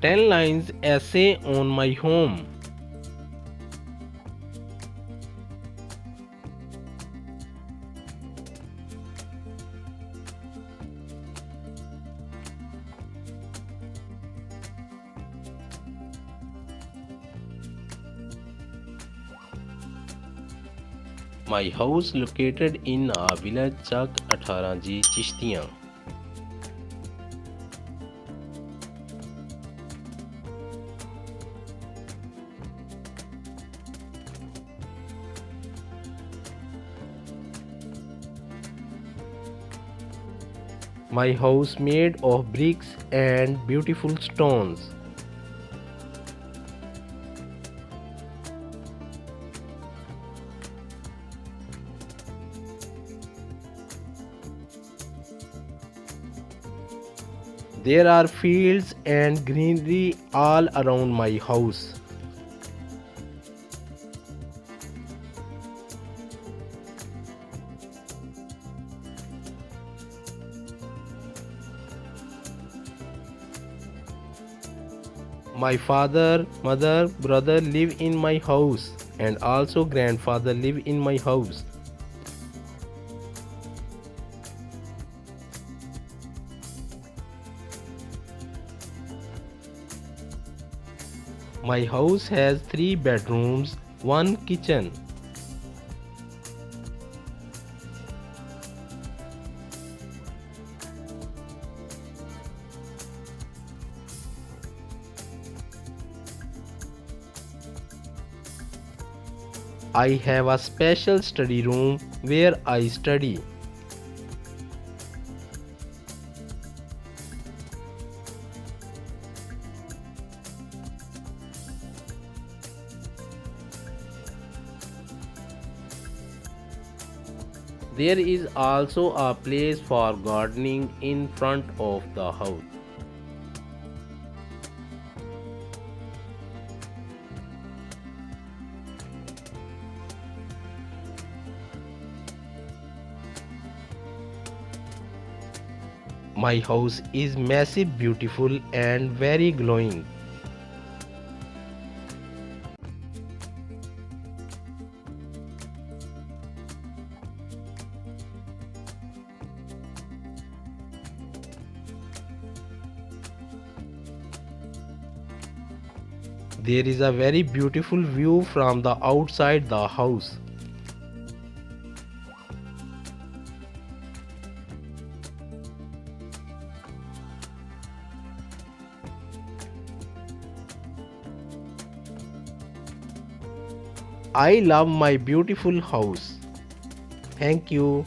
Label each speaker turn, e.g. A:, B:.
A: 10 lines essay on my home. My house located in a village Chak 18G Chishtiyan. My house made of bricks and beautiful stones. There are fields and greenery all around my house. My father, mother, brother live in my house, and also grandfather live in my house. My house has 3 bedrooms, 1 kitchen. I have a special study room where I study. There is also a place for gardening in front of the house. My house is massive, beautiful, and very glowing. There is a very beautiful view from the outside the house. I love my beautiful house. Thank you.